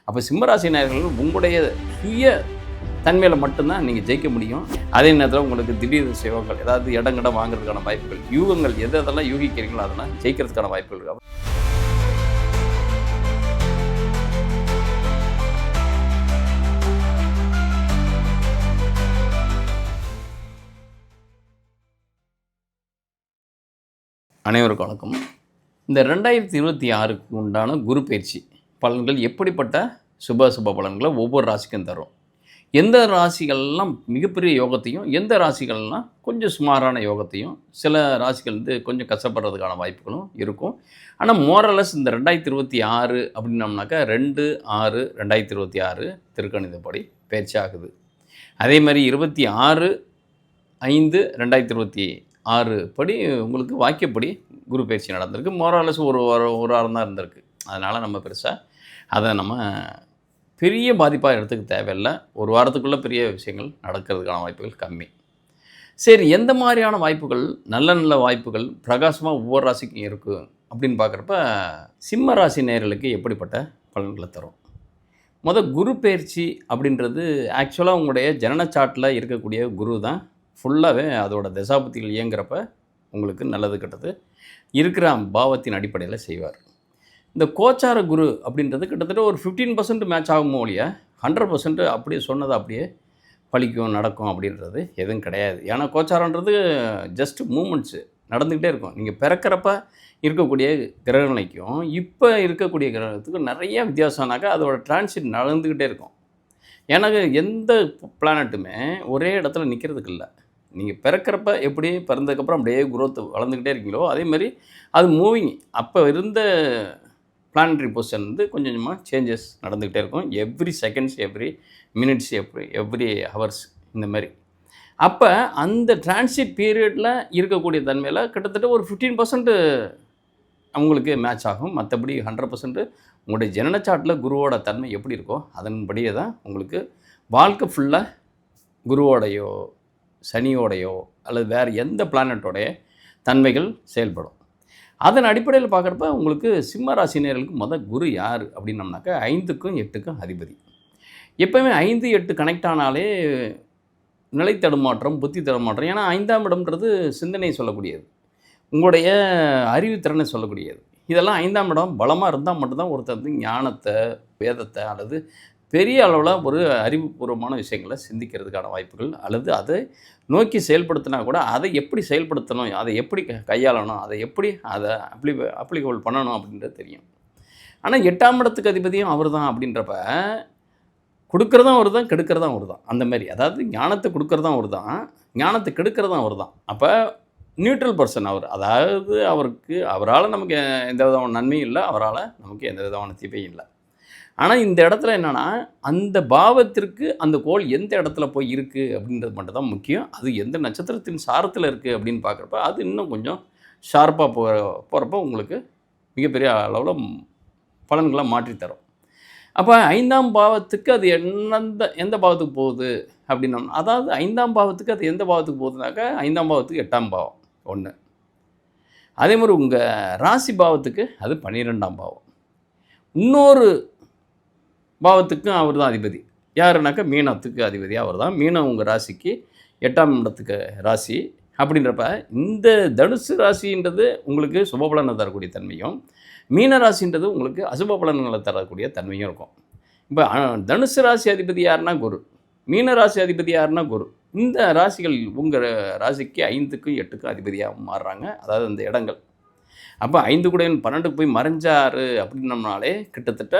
அப்போ சிம்மராசினியர்கள் உங்களுடைய சுய தன்மையில் மட்டும்தான் நீங்கள் ஜெயிக்க முடியும். அதே நேரத்தில் உங்களுக்கு திடீர் யோகங்கள், ஏதாவது இடங்கிடம் வாங்குறதுக்கான வாய்ப்புகள், யூகங்கள் எதெல்லாம் யூகிக்கிறீங்களோ அதெல்லாம் ஜெயிக்கிறதுக்கான வாய்ப்புகள் இருக்கு. அனைவருக்கும் வணக்கம். இந்த 2026க்கு உண்டான குரு பயிற்சி பலன்கள் எப்படிப்பட்ட சுப பலன்களை ஒவ்வொரு ராசிக்கும் தரும், எந்த ராசிகள்லாம் மிகப்பெரிய யோகத்தையும், எந்த ராசிகள்லாம் கொஞ்சம் சுமாரான யோகத்தையும், சில ராசிகள் கொஞ்சம் கஷ்டப்படுறதுக்கான வாய்ப்புகளும் இருக்கும். ஆனால் மோரலஸ் இந்த 2026 அப்படின்னம்னாக்கா 2/6/2026 திருக்கணிதப்படி பயிற்சி ஆகுது. அதே மாதிரி 26/5/2026 படி உங்களுக்கு வாக்கியப்படி குரு பயிற்சி நடந்திருக்கு. மோரலஸ் ஒரு வாரம் தான் இருந்திருக்கு. அதனால் நம்ம பெருசாக அதை நம்ம பெரிய பாதிப்பாக எடுத்துக்க தேவையில்லை. ஒரு வாரத்துக்குள்ளே பெரிய விஷயங்கள் நடக்கிறதுக்கான வாய்ப்புகள் கம்மி. சரி, எந்த மாதிரியான வாய்ப்புகள், நல்ல நல்ல வாய்ப்புகள் பிரகாசமாக ஒவ்வொரு ராசிக்கும் இருக்குது அப்படின்னு பார்க்குறப்ப சிம்ம ராசி நேயர்களுக்கு எப்படிப்பட்ட பலன்களை தரும்? குரு பயிற்சி அப்படின்றது ஆக்சுவலாக உங்களுடைய ஜனன சாட்டில் இருக்கக்கூடிய குரு தான் ஃபுல்லாகவே அதோட தசாபுத்திகள் இயங்குறப்ப உங்களுக்கு நல்லது கெட்டது இருக்கிற பாவத்தின் அடிப்படையில் செய்வார். இந்த கோச்சார குரு அப்படின்றது கிட்டத்தட்ட ஒரு 15% மேட்ச் ஆகுமோ ஒழிய 100% அப்படியே சொன்னது அப்படியே பழிக்கும் நடக்கும் அப்படின்றது எதுவும் கிடையாது. ஏன்னா கோச்சாரன்றது ஜஸ்ட் மூமெண்ட்ஸு நடந்துக்கிட்டே இருக்கும். நீங்கள் பிறக்கிறப்ப இருக்கக்கூடிய கிரகநிலைக்கும் இப்போ இருக்கக்கூடிய கிரகத்துக்கும் நிறைய வித்தியாசம்னாக்கா அதோட டிரான்சிட் நடந்துக்கிட்டே இருக்கும். எனக்கு எந்த பிளானட்டுமே ஒரே இடத்துல நிற்கிறதுக்கு இல்லை. நீங்கள் பிறக்கிறப்ப எப்படி பிறந்ததுக்கப்புறம் அப்படியே குரோத் வளர்ந்துக்கிட்டே இருக்கீங்களோ அதேமாதிரி அது மூவிங் அப்போ இருந்த பிளானட்ரி பொசிஷன் கொஞ்சம் கொஞ்சமாக சேஞ்சஸ் நடந்துக்கிட்டே இருக்கும். Every seconds, every minutes, every hours இந்த மாதிரி. அப்போ அந்த டிரான்சிட் பீரியடில் இருக்கக்கூடிய தன்மையில் கிட்டத்தட்ட ஒரு 15% அவங்களுக்கு மேட்ச் ஆகும். மற்றபடி 100% உங்களுடைய ஜனனச்சாட்டில் குருவோட தன்மை எப்படி இருக்கோ அதன்படியே தான் உங்களுக்கு வாழ்க்கை ஃபுல்லாக குருவோடையோ சனியோடையோ அல்லது வேறு எந்த பிளானட்டோடைய தன்மைகள் செயல்படும். அதன் அடிப்படையில் பார்க்குறப்ப உங்களுக்கு சிம்ம ராசினியர்களுக்கு குரு யார் அப்படின்னம்னாக்கா 5க்கும் 8க்கும் அதிபதி. எப்போவுமே 5, 8 கனெக்ட் ஆனாலே நிலை தடுமாற்றம், புத்தி தடுமாற்றம். ஏன்னா 5ஆம் இடம்ன்றது சிந்தனையை சொல்லக்கூடியது, உங்களுடைய அறிவுத்திறனை சொல்லக்கூடியது. இதெல்லாம் 5ஆம் இடம் பலமாக இருந்தால் மட்டும்தான் ஒருத்தர் ஞானத்தை, வேதத்தை அல்லது பெரிய அளவில் ஒரு அறிவுபூர்வமான விஷயங்களை சிந்திக்கிறதுக்கான வாய்ப்புகள், அல்லது அதை நோக்கி செயல்படுத்தினா கூட அதை எப்படி செயல்படுத்தணும், அதை எப்படி கையாளணும், அதை அப்ளிகபிள் பண்ணணும் அப்படின்றது தெரியும். ஆனால் 8ஆம் இடத்துக்கு அதிபதியும் அவர் தான் அப்படின்றப்ப கொடுக்குறதும் அவர் தான், கெடுக்கிறதும் அவர் தான். அந்த மாதிரி அதாவது ஞானத்தை கொடுக்குறதும் அவர் தான், ஞானத்தை கெடுக்கிறதும் அவர் தான். அப்போ நியூட்ரல் பர்சன் அவர். அதாவது அவரால் நமக்கு எந்த விதமான நன்மையும் இல்லை, அவரால் நமக்கு எந்த விதமான தீமையும் இல்லை. ஆனால் இந்த இடத்துல என்னென்னா அந்த பாவத்திற்கு அந்த கோள் எந்த இடத்துல போய் இருக்குது அப்படின்றது மட்டும் தான் முக்கியம். அது எந்த நட்சத்திரத்தின் சாரத்தில் இருக்குது அப்படின்னு பார்க்குறப்ப அது இன்னும் கொஞ்சம் ஷார்ப்பாக போகிறப்ப உங்களுக்கு மிகப்பெரிய அளவில் பலன்களை மாற்றித்தரும். அப்போ 5ஆம் பாவத்துக்கு அது எந்த பாவத்துக்கு போகுது அப்படின்னா, அதாவது 5ஆம் பாவத்துக்கு அது எந்த பாவத்துக்கு போகுதுனாக்கா 5ஆம் பாவத்துக்கு 8ஆம் பாவம் ஒன்று. அதே மாதிரி உங்கள் ராசி பாவத்துக்கு அது 12ஆம் பாவம். இன்னொரு பாவத்துக்கும் அவர் தான் அதிபதி. யாருனாக்கா மீனத்துக்கு அதிபதி அவர் தான். மீனம் உங்கள் ராசிக்கு 8ஆம் இடத்துக்கு ராசி. அப்படின்றப்ப இந்த தனுசு ராசின்றது உங்களுக்கு சுபபலனை தரக்கூடிய தன்மையும், மீன ராசின்றது உங்களுக்கு அசுப பலன்களை தரக்கூடிய தன்மையும் இருக்கும். இப்போ தனுசு ராசி அதிபதி யாருன்னா குரு, மீன ராசி அதிபதி யாருன்னா குரு. இந்த ராசிகள் உங்கள் ராசிக்கு 5க்கும் 8க்கும் அதிபதியாக மாறுறாங்க. அதாவது அந்த இடங்கள். அப்போ 5 கூட 12க்கு போய் மறைஞ்சாரு அப்படின்னம்னாலே கிட்டத்தட்ட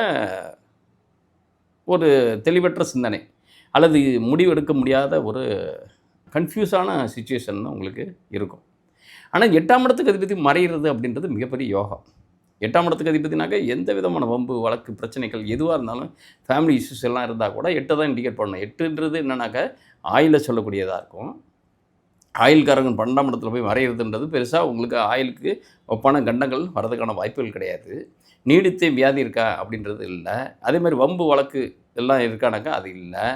ஒரு தெளிவற்ற சிந்தனை அல்லது முடிவெடுக்க முடியாத ஒரு கன்ஃபியூஸான சுச்சுவேஷன் உங்களுக்கு இருக்கும். ஆனால் 8ஆம் இடத்துக்கு அதிபதி மறைகிறது அப்படின்றது மிகப்பெரிய யோகம். 8ஆம் இடத்துக்கு அதிபதினாக்கா எந்த விதமான வம்பு வழக்கு பிரச்சனைகள் எதுவாக இருந்தாலும் ஃபேமிலி இஷ்யூஸ் எல்லாம் இருந்தால் கூட 8 தான் இண்டிகேட் பண்ணணும். 8ன்றது என்னன்னாக்கா ஆயிலை சொல்லக்கூடியதாக இருக்கும். ஆயில்காரங்க 12ஆம் இடத்துல போய் மறைகிறதுன்றது பெருசாக உங்களுக்கு ஆயிலுக்கு ஒப்பான கண்டங்கள் வரதுக்கான வாய்ப்புகள் கிடையாது. நீடித்த வியாதி இருக்கா அப்படின்றது இல்லை. அதே மாதிரி வம்பு வழக்கு எல்லாம் இருக்கானாக்கா அது இல்லை.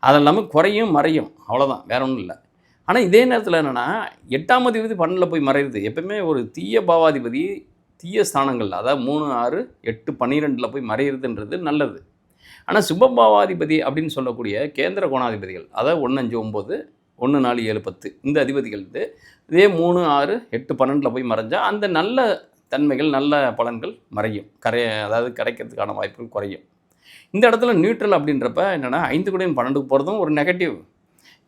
அது இல்லாமல் குறையும் மறையும், அவ்வளோதான், வேற ஒன்றும் இல்லை. ஆனால் இதே நேரத்தில் என்னென்னா 8ஆம் அதிபதி 12ல் போய் மறைகிறது எப்பவுமே ஒரு தீய பாவாதிபதி தீய ஸ்தானங்கள், அதாவது 3, 6, 8, 12ல் போய் மறைகிறதுன்றது நல்லது. ஆனால் சுபபாவாதிபதி அப்படின்னு சொல்லக்கூடிய கேந்திர கோணாதிபதிகள், அதாவது 1, 5, 9, 1, 4, 7, 10 இந்த அதிபதிகள் இதே 3, 6, 8, 12 போய் மறைஞ்சால் அந்த நல்ல தன்மைகள், நல்ல பலன்கள் மறையும். அதாவது கிடைக்கிறதுக்கான வாய்ப்புகள் குறையும். இந்த இடத்துல நியூட்ரல் அப்படின்றப்ப என்னென்னா 5 கூடவன் 12க்கு போகிறதும் ஒரு நெகட்டிவ்,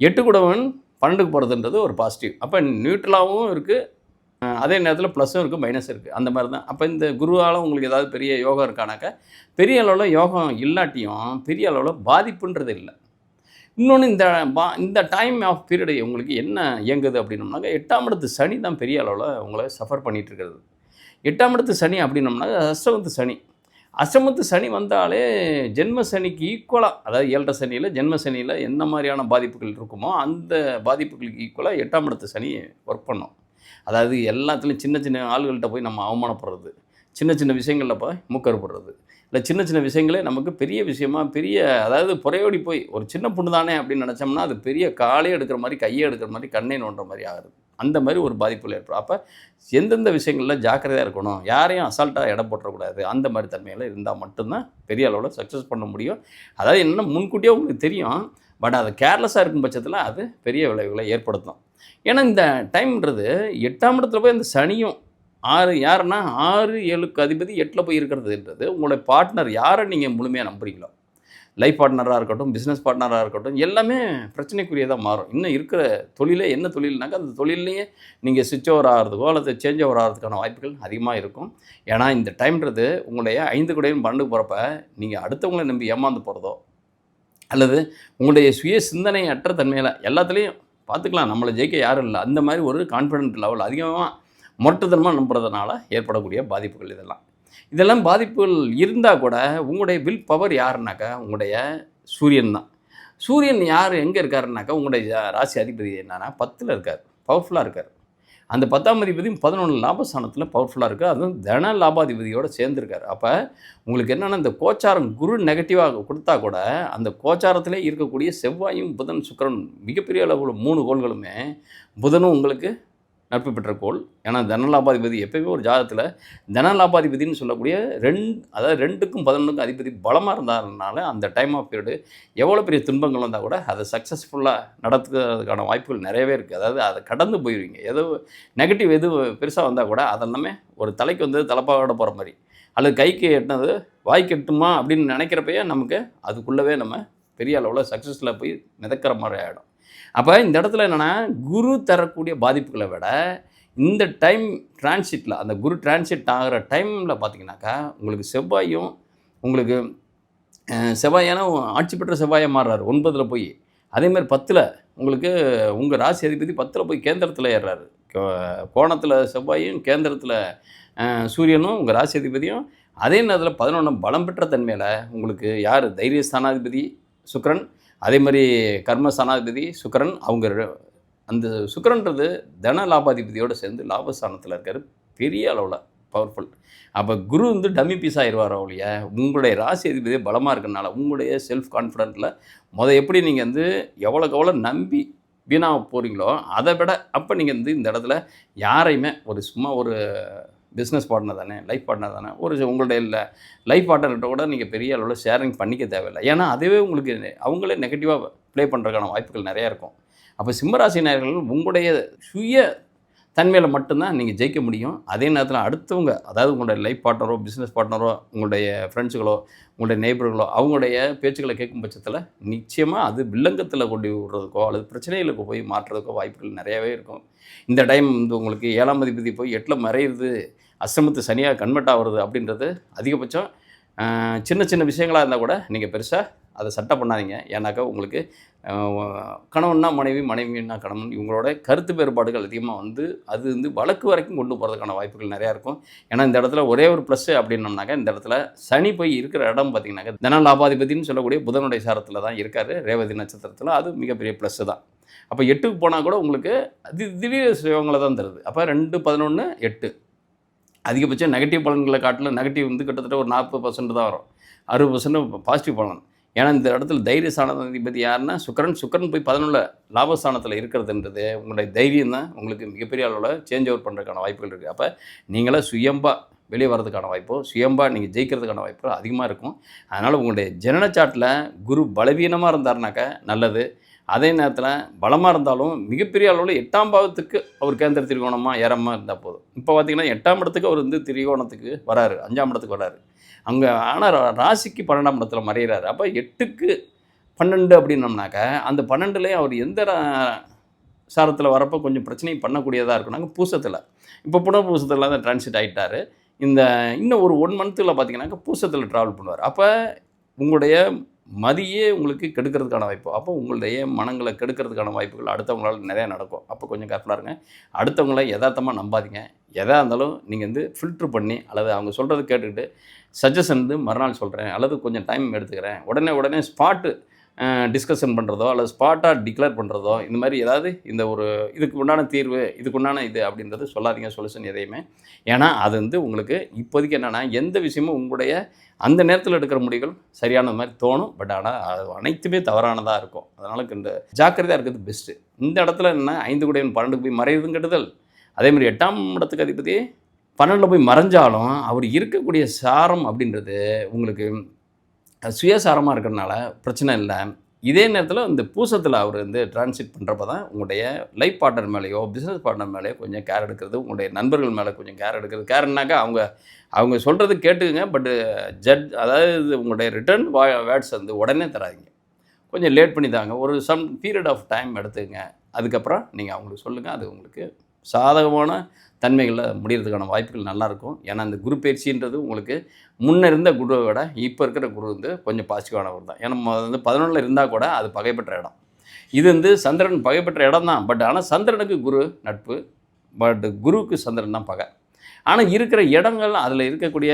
8 கூடவன் 12க்கு போகிறதுன்றது ஒரு பாசிட்டிவ். அப்போ நியூட்ரலாகவும் இருக்குது, அதே நேரத்தில் ப்ளஸ்ஸும் இருக்குது, மைனஸ் இருக்குது. அந்த மாதிரி தான். அப்போ இந்த குருவால் உங்களுக்கு ஏதாவது பெரிய யோகம் இருக்கானாக்கா, பெரிய அளவில் யோகம் இல்லாட்டியும் பெரிய அளவில் பாதிப்புன்றது இல்லை. இன்னொன்று இந்த டைம் ஆஃப் பீரியடு உங்களுக்கு என்ன இயங்குது அப்படின்னோம்னாக்கா 8ஆம் இடத்து சனி தான் பெரிய அளவில் உங்களை சஃபர் பண்ணிகிட்டு இருக்கிறது. 8ஆம் இடத்து சனி அப்படின்னோம்னாக்கா அஷ்டமத்து சனி. அஷ்டமத்து சனி வந்தாலே ஜென்ம சனிக்கு ஈக்குவலாக, அதாவது 7 சனியில் ஜென்ம சனியில் என்ன மாதிரியான பாதிப்புகள் இருக்குமோ அந்த பாதிப்புகளுக்கு ஈக்குவலாக 8ஆம் இடத்து சனி ஒர்க் பண்ணும். அதாவது எல்லாத்துலேயும் சின்ன சின்ன ஆளுகள்கிட்ட போய் நம்ம அவமானப்படுறது, சின்ன சின்ன விஷயங்களில் போய் மூக்கறுப்படுறது, இல்லை சின்ன சின்ன விஷயங்களே நமக்கு பெரிய விஷயமா அதாவது புறையோடி போய் ஒரு சின்ன புண்ணு தானே அப்படின்னு நினச்சோம்னா அது பெரிய காலே எடுக்கிற மாதிரி, கையே எடுக்கிற மாதிரி, கண்ணை நோண்டுற மாதிரி ஆகுது. அந்த மாதிரி ஒரு பாதிப்புகள் ஏற்படும். அப்போ எந்தெந்த விஷயங்களில் ஜாக்கிரதையாக இருக்கணும், யாரையும் அசால்ட்டாக எடை போட்டுறக்கூடாது, அந்த மாதிரி தன்மையில் இருந்தால் மட்டும்தான் பெரிய அளவில் சக்ஸஸ் பண்ண முடியும். அதாவது என்னென்னா முன்கூட்டியே உங்களுக்கு தெரியும், பட் அது கேர்லெஸ்ஸாக இருக்கும் பட்சத்தில் அது பெரிய விளைவுகளை ஏற்படுத்தும். ஏன்னா இந்த டைம்ன்றது 8ஆம் இடத்துல போய் அந்த சனியும் 6 யாருன்னா 6, 7க்கு அதிபதி 8ல் போய் இருக்கிறதுன்றது உங்களுடைய பார்ட்னர் யாரை நீங்கள் முழுமையாக நம்புறீங்களோ, லைஃப் பார்ட்னராக இருக்கட்டும், பிஸ்னஸ் பார்ட்னராக இருக்கட்டும், எல்லாமே பிரச்சனைக்குரியதாக மாறும். இன்னும் இருக்கிற தொழிலே என்ன தொழில்னாக்கா அந்த தொழிலையே நீங்கள் ஸ்விட்ச் ஓவர் ஆகிறதுக்கோ அல்லது சேஞ்ச் ஓவர் ஆகிறதுக்கான வாய்ப்புகள் அதிகமாக இருக்கும். ஏன்னா இந்த டைம்ன்றது உங்களுடைய 5 கூடையும் 12 போகிறப்ப நீங்கள் அடுத்தவங்களை நம்பி ஏமாந்து போகிறதோ அல்லது உங்களுடைய சுய சிந்தனை அற்ற தன்மையில் எல்லாத்துலேயும் பார்த்துக்கலாம், நம்மளை ஜெயிக்க யாரும் இல்லை, அந்த மாதிரி ஒரு கான்ஃபிடென்ட் லெவல் அதிகமாக முரட்டுத்தனமாக நம்புறதுனால ஏற்படக்கூடிய பாதிப்புகள் இதெல்லாம் பாதிப்புகள் இருந்தால் கூட உங்களுடைய வில் பவர் யாருனாக்கா உங்களுடைய சூரியன் தான். சூரியன் யார் எங்கே இருக்காருனாக்கா உங்களுடைய ராசி அதிபதி என்னன்னா 10ல் இருக்கார், பவர்ஃபுல்லாக இருக்கார். அந்த 10ஆம் அதிபதி 11 லாபஸ்தானத்தில் பவர்ஃபுல்லாக இருக்குது, அதுவும் தன லாபாதிபதியோடு சேர்ந்துருக்கார். அப்போ உங்களுக்கு என்னென்னா இந்த கோச்சாரம் குரு நெகட்டிவாக கொடுத்தா கூட அந்த கோச்சாரத்திலே இருக்கக்கூடிய செவ்வாயும் புதன் சுக்கிரன் மிகப்பெரிய அளவில் 3 கோள்களுமே, புதனும் உங்களுக்கு நட்பு பெற்ற கோள். ஏன்னா தனலாபாதிபதி எப்போயுமே ஒரு ஜாதகத்தில் தனலாபாதிபதினு சொல்லக்கூடிய அதாவது 2க்கும் 11க்கும் அதிபதி பலமாக இருந்தாருனால அந்த டைம் ஆஃப் பீரியடு எவ்வளோ பெரிய துன்பங்கள் வந்தால் கூட அதை சக்ஸஸ்ஃபுல்லாக நடத்துறதுக்கான வாய்ப்புகள் நிறையவே இருக்குது. அதாவது அதை கடந்து போயிடுவீங்க. நெகட்டிவ் பெருசாக வந்தால் கூட அதெல்லாமே ஒரு தலைக்கு வந்து தலைப்பாவோட போகிற மாதிரி, அல்லது கைக்கு எட்டினது வாய்க்கு எட்டுமா அப்படின்னு நினைக்கிறப்பயே நமக்கு அதுக்குள்ளவே நம்ம பெரிய அளவில் சக்ஸஸில் போய் மிதக்கிற மாதிரி ஆகிடும். அப்போ இந்த இடத்துல என்னென்னா குரு தரக்கூடிய பாதிப்புகளை விட இந்த டைம் டிரான்சிட்டில் அந்த குரு டிரான்சிட் ஆகிற டைமில் பார்த்திங்கனாக்கா உங்களுக்கு செவ்வாயும் உங்களுக்கு செவ்வாயான ஆட்சி பெற்ற செவ்வாயாக மாறுறாரு 9ல் போய், அதேமாதிரி 10ல் உங்களுக்கு உங்கள் ராசி அதிபதி 10ல் போய் கேந்திரத்தில் ஏறுறாரு. கோணத்தில் செவ்வாயும் கேந்திரத்தில் சூரியனும் உங்கள் ராசி அதிபதியும், அதே நேரத்தில் 11 பலம் பெற்ற தன்மையில் உங்களுக்கு யார் தைரியஸ்தானாதிபதி சுக்கிரன், அதே மாதிரி கர்மஸ்தானாதிபதி சுக்கிரன். அவங்க அந்த சுக்கிரன்றது தன லாபாதிபதியோடு சேர்ந்து லாபஸ்தானத்தில் இருக்கார், பெரிய அளவில் பவர்ஃபுல். அப்போ குரு வந்து டம்மி பீஸ் ஆகிடுவார். அவளைய உங்களுடைய ராசி அதிபதி பலமாக இருக்கிறனால உங்களுடைய செல்ஃப் கான்ஃபிடென்ட்டில் எப்படி நீங்கள் வந்து எவ்வளோக்கு நம்பி வீணாக போகிறீங்களோ அதை விட அப்போ நீங்கள் வந்து இந்த இடத்துல யாரையுமே சும்மா ஒரு பிஸ்னஸ் பார்ட்னர் தானே, லைஃப் பார்ட்னர் தானே, உங்களுடைய லைஃப் பார்ட்னர்கிட்ட கூட நீங்கள் பெரிய அளவில் ஷேரிங் பண்ணிக்க தேவையில்லை. ஏன்னா அதுவே உங்களுக்கு அவங்களே நெகட்டிவாக ப்ளே பண்ணுறதுக்கான வாய்ப்புகள் நிறையா இருக்கும். அப்போ சிம்மராசி நேயர்கள் உங்களுடைய சுய தன்மையில் மட்டும்தான் நீங்கள் ஜெயிக்க முடியும். அதே நேரத்தில் அடுத்தவங்க, அதாவது உங்களுடைய லைஃப் பார்ட்னரோ பிஸ்னஸ் பார்ட்னரோ உங்களுடைய ஃப்ரெண்ட்ஸுகளோ உங்களுடைய நெய்பர்களோ அவங்களுடைய பேச்சுக்களை கேட்கும் பட்சத்தில் நிச்சயமாக அது வில்லங்கத்தில் கொண்டு விடுறதுக்கோ அல்லது பிரச்சனைகளுக்கு போய் மாற்றுறதுக்கோ வாய்ப்புகள் நிறையாவே இருக்கும். இந்த டைம் வந்து உங்களுக்கு 7ஆம் அதிபதி போய் 8ல் மறையிறது, அஷ்டமத்து சனியாக கன்வெர்ட் ஆகிறது அப்படின்றது அதிகபட்சம் சின்ன சின்ன விஷயங்களாக இருந்தால் கூட நீங்கள் பெருசாக அதை சட்டை பண்ணாதீங்க. ஏன்னாக்கா உங்களுக்கு கணவன்னா மனைவி, மனைவின்னா கணவன், இவங்களோட கருத்து வேறுபாடுகள் அதிகமாக வந்து அது வந்து வழக்கு வரைக்கும் கொண்டு போகிறதுக்கான வாய்ப்புகள் நிறையா இருக்கும். ஏன்னா இந்த இடத்துல ஒரே ஒரு ப்ளஸ்ஸு அப்படின்னோம்னாக்கா இந்த இடத்துல சனி போய் இருக்கிற இடம் பார்த்திங்கனாக்கா தன லாபாதிபதினு சொல்லக்கூடிய புதனுடைய சாரத்தில் தான் இருக்கார், ரேவதி நட்சத்திரத்தில். அது மிகப்பெரிய ப்ளஸ்ஸு தான். அப்போ 8க்கு போனால் கூட உங்களுக்கு திடீர் சுயங்களை தான் தருது. அப்போ 2, 11, 8 அதிகபட்சம் நெகட்டிவ் பலன்களை காட்டில் நெகட்டிவ் வந்து கிட்டத்தட்ட ஒரு 40% தான் வரும், 60% பாசிட்டிவ் பலன். ஏன்னா இந்த இடத்துல தைரியஸ்தானாதிபதி யாருன்னா சுக்கிரன் போய் 11ல் லாபஸ்தானத்தில் இருக்கிறதுன்றது உங்களுடைய தைரியம் தான் உங்களுக்கு மிகப்பெரிய அளவில் சேஞ்ச் ஓவர் பண்ணுறதுக்கான வாய்ப்புகள் இருக்குது. அப்போ நீங்களே சுயம்பாக வெளியே வர்றதுக்கான வாய்ப்போ சுயம்பா நீங்கள் ஜெயிக்கிறதுக்கான வாய்ப்போ அதிகமாக இருக்கும். அதனால் உங்களுடைய ஜனன சார்ட்டில் குரு பலவீனமாக இருந்தாருனாக்கா நல்லது. அதே நேரத்தில் பலமாக இருந்தாலும் மிகப்பெரிய அளவில் 8ஆம் பாவத்துக்கு அவர் கேந்திர திரிகோணமாக ஏறமாக இருந்தால் போதும். இப்போ பார்த்தீங்கன்னா 8ஆம் இடத்துக்கு அவர் வந்து திரிகோணத்துக்கு வராரு, 5ஆம் இடத்துக்கு வராரு. அங்கே ஆனால் ராசிக்கு 12ஆம் இடத்துல மறைகிறாரு. அப்போ 8க்கு 12 அப்படின்னோம்னாக்கா அந்த 12லேயும் அவர் எந்த சாரத்தில் வரப்போ கொஞ்சம் பிரச்சனை பண்ணக்கூடியதாக இருக்குனாங்க பூசத்தில். இப்போ புனர்பூசத்தில் தான் டிரான்சிட் ஆகிட்டார். இன்னும் ஒரு 1 மந்த்தில் பார்த்தீங்கன்னாக்கா பூசத்தில் ட்ராவல் பண்ணுவார். அப்போ உங்களுடைய மதியே உங்களுக்கு கெடுக்கிறதுக்கான வாய்ப்பு. அப்போ உங்களுடைய மனங்களை கெடுக்கிறதுக்கான வாய்ப்புகள் அடுத்தவங்களால் நிறையா நடக்கும். அப்போ கொஞ்சம் கேர்ஃபுல்லாக இருங்க. அடுத்தவங்கள யதார்த்தமாக நம்பாதீங்க. எதாக இருந்தாலும் நீங்கள் வந்து ஃபில்ட்ரு பண்ணி அல்லது அவங்க சொல்கிறத கேட்டுக்கிட்டு சஜஷன் வந்து மறுநாள் சொல்கிறேன் அல்லது கொஞ்சம் டைம் எடுத்துக்கிறேன், உடனே ஸ்பாட்டு டிஸ்கஷன் பண்ணுறதோ அல்லது ஸ்பாட்டாக டிக்ளேர் பண்ணுறதோ இந்த மாதிரி ஏதாவது இந்த ஒரு இதுக்கு உண்டான தீர்வு, இதுக்கு உண்டான இது அப்படின்றது சொல்லாதீங்க சொல்யூஷன் எதையுமே. ஏன்னா அது வந்து உங்களுக்கு இப்போதைக்கு என்னென்னா எந்த விஷயமும் உங்களுடைய அந்த நேரத்தில் எடுக்கிற முடிவுகள் சரியானது மாதிரி தோணும். பட் ஆனால் அது அனைத்துமே தவறானதாக இருக்கும். அதனால் இந்த ஜாக்கிரதையாக இருக்கிறது பெஸ்ட்டு. இந்த இடத்துல என்ன 5 கூடையன் 12க்கு போய் மறையுதுன்னு கெடுதல். அதேமாதிரி 8ஆம் இடத்துக்கு அதிபதி 12ல் போய் மறைஞ்சாலும் அவர் இருக்கக்கூடிய சாரம் அப்படின்றது உங்களுக்கு சுயசாரமாக இருக்கிறதுனால பிரச்சனை இல்லை. இதே நேரத்தில் இந்த பூசத்தில் அவர் வந்து டிரான்சிட் பண்ணுறப்ப தான் உங்களுடைய லைஃப் பார்ட்னர் மேலேயோ பிஸ்னஸ் பார்ட்னர் மேலேயோ கொஞ்சம் கேர் எடுக்கிறது, உங்களுடைய நண்பர்கள் மேலே கொஞ்சம் கேர் எடுக்கிறது. கேர்னாக்கா அவங்க சொல்கிறது கேட்டுக்குங்க. பட்டு அதாவது உங்களுடைய ரிட்டர்ன் வேர்ட்ஸ் வந்து உடனே தராதிங்க. கொஞ்சம் லேட் பண்ணி தாங்க. ஒரு சம் பீரியட் ஆஃப் டைம் எடுத்துக்கங்க. அதுக்கப்புறம் நீங்கள் அவங்களுக்கு சொல்லுங்கள். அது உங்களுக்கு சாதகமான தன்மைகளில் முடிகிறதுக்கான வாய்ப்புகள் நல்லாயிருக்கும். ஏன்னா அந்த குரு பயிற்சின்றது உங்களுக்கு முன்ன இருந்த குருவை விட இப்போ இருக்கிற குரு வந்து கொஞ்சம் பாசிட்டிவானவர் தான். ஏன்னா வந்து 11ல் இருந்தால் கூட அது பகைப்பெற்ற இடம். இது வந்து சந்திரன் பகைப்பெற்ற இடம் தான். பட் ஆனால் சந்திரனுக்கு குரு நட்பு, பட் குருவுக்கு சந்திரன் தான் பகை. ஆனால் இருக்கிற இடங்கள் அதில் இருக்கக்கூடிய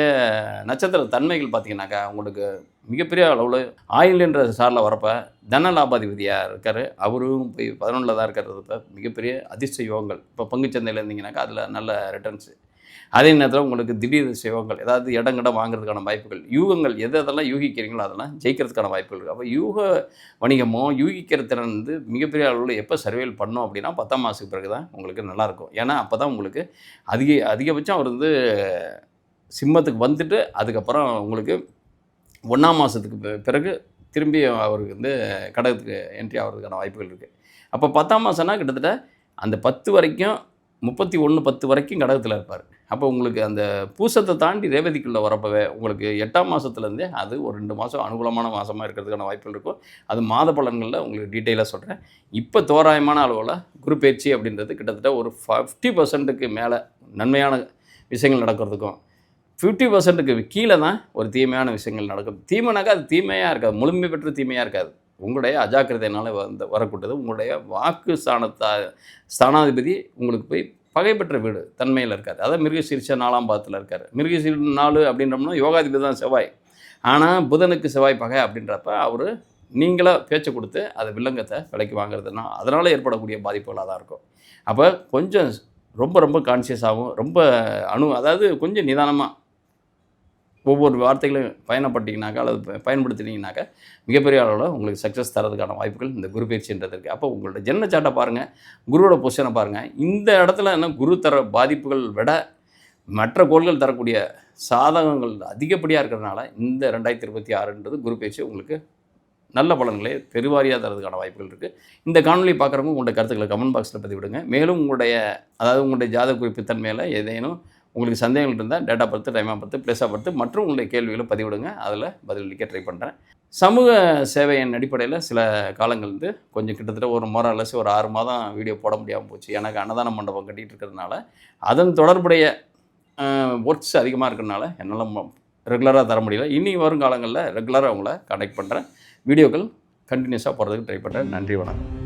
நட்சத்திர தன்மைகள் பார்த்திங்கனாக்கா உங்களுக்கு மிகப்பெரிய அளவில் ஆயில் என்ற சாரில் வரப்போ தன லாபாதிபதியாக இருக்கார். அவரும் போய் 11ல் தான் இருக்கிறது மிகப்பெரிய அதிர்ஷ்ட யோகங்கள். இப்போ பங்குச்சந்தையில் இருந்தீங்கன்னாக்கா அதில் நல்ல ரிட்டர்ன்ஸு. அதே நேரத்தில் உங்களுக்கு திடீர் யோகங்கள், ஏதாவது இடம் வாங்குறதுக்கான வாய்ப்புகள், யூகங்கள் எதெல்லாம் யூகிக்கிறீங்களோ அதெல்லாம் ஜெயிக்கிறதுக்கான வாய்ப்புகள் இருக்குது. அப்போ யூக வணிகமோ யூகிக்கிற திறன் வந்து மிகப்பெரிய அளவில் எப்போ சர்வேல் பண்ணோம் அப்படின்னா 10ஆம் மாதத்துக்கு பிறகு தான் உங்களுக்கு நல்லாயிருக்கும். ஏன்னா அப்போ தான் உங்களுக்கு அதிகபட்சம் அவர் வந்து சிம்மத்துக்கு வந்துட்டு அதுக்கப்புறம் உங்களுக்கு 1ஆம் மாதத்துக்கு பிறகு திரும்பி அவருக்கு வந்து கடகத்துக்கு என்ட்ரி ஆகிறதுக்கான வாய்ப்புகள் இருக்குது. அப்போ 10ஆம் மாதம்னா கிட்டத்தட்ட அந்த 10 வரைக்கும் 31/10 வரைக்கும் கடகத்தில் இருப்பார். அப்போ உங்களுக்கு அந்த பூசத்தை தாண்டி ரேவதிக்குள்ளே வரப்பவே உங்களுக்கு 8ஆம் மாதத்துலேருந்தே அது ஒரு 2 மாதம் அனுகூலமான மாதமாக இருக்கிறதுக்கான வாய்ப்புகள் இருக்கும். அது மாத பலன்களில் உங்களுக்கு டீட்டெயிலாக சொல்கிறேன். இப்போ தோராயமான அளவில் குரு பயிற்சி அப்படின்றது கிட்டத்தட்ட ஒரு 50%க்கு மேலே நன்மையான விஷயங்கள் நடக்கிறதுக்கும் 50%க்கு கீழே தான் ஒரு தீமையான விஷயங்கள் நடக்கும். தீமைனாக்கா அது தீமையாக இருக்காது, முழுமை பெற்ற தீமையாக இருக்காது. உங்களுடைய அஜாக்கிரதையினால் வரக்கூடியது. உங்களுடைய வாக்கு ஸ்தானாதிபதி உங்களுக்கு போய் பகைப்பெற்ற வீடு தன்மையில் இருக்கார். அதாவது மிருகசீரிஷ 4ஆம் பாவத்தில் இருக்கார். மிருகசீர 4 அப்படின்றோம்னா யோகாதிபதி தான் செவ்வாய். ஆனால் புதனுக்கு செவ்வாய் பகை அப்படின்றப்ப அவர் நீங்களாக பேச்சை கொடுத்து அதை வில்லங்கத்தை விலைக்கு வாங்குறதுனா அதனால் ஏற்படக்கூடிய பாதிப்புகளாக தான் இருக்கும். அப்போ கொஞ்சம் ரொம்ப கான்சியஸாகவும் அதாவது கொஞ்சம் நிதானமாக ஒவ்வொரு வார்த்தைகளையும் பயணப்பட்டீங்கனாக்கா அல்லது பயன்படுத்தினீங்கனாக்கா மிகப்பெரிய அளவில் உங்களுக்கு சக்ஸஸ் தரதுக்கான வாய்ப்புகள் இந்த குரு பயிற்சின்றது இருக்குது. அப்போ உங்களோட ஜென்ம சார்ட்டை பாருங்கள், குருவோட பொசிஷனை பாருங்கள். இந்த இடத்துல என்ன குரு தர பாதிப்புகள் விட மற்ற கோள்கள் தரக்கூடிய சாதகங்கள் அதிகப்படியாக இருக்கிறதுனால இந்த 2026ன்றது குரு பயிற்சி உங்களுக்கு நல்ல பலன்களை பெருவாரியாக தரதுக்கான வாய்ப்புகள் இருக்குது. இந்த காணொலி பார்க்குறவங்க உங்களுடைய கருத்துக்களை கமெண்ட் பாக்ஸில் பதிவிடுங்க. மேலும் உங்களுடைய ஜாதக குறிப்பு தன்மையில் ஏதேனும் உங்களுக்கு சந்தேகங்கள் இருந்தால் date of birth, time of birth, place of birth மற்றும் உங்களுடைய கேள்விகளை பதிவிடுங்க. அதில் பதிலளிக்க ட்ரை பண்ணுறேன். சமூக சேவையின் அடிப்படையில் சில காலங்கள் வந்து கொஞ்சம் கிட்டத்தட்ட ஒரு மோரலஸ் ஒரு 6 மாதம் வீடியோ போட முடியாமல் போச்சு. எனக்கு அன்னதான மண்டபம் கட்டிகிட்டு இருக்கிறதுனால அதன் தொடர்புடைய ஒர்க்ஸ் அதிகமாக இருக்கிறதுனால என்னால் ரெகுலராக தர முடியல. இனி வரும் காலங்களில் ரெகுலராக உங்களை கான்டாக்ட் பண்ணுறேன். வீடியோக்கள் கண்டினியூஸாக போகிறதுக்கு ட்ரை பண்ணுறேன். நன்றி, வணக்கம்.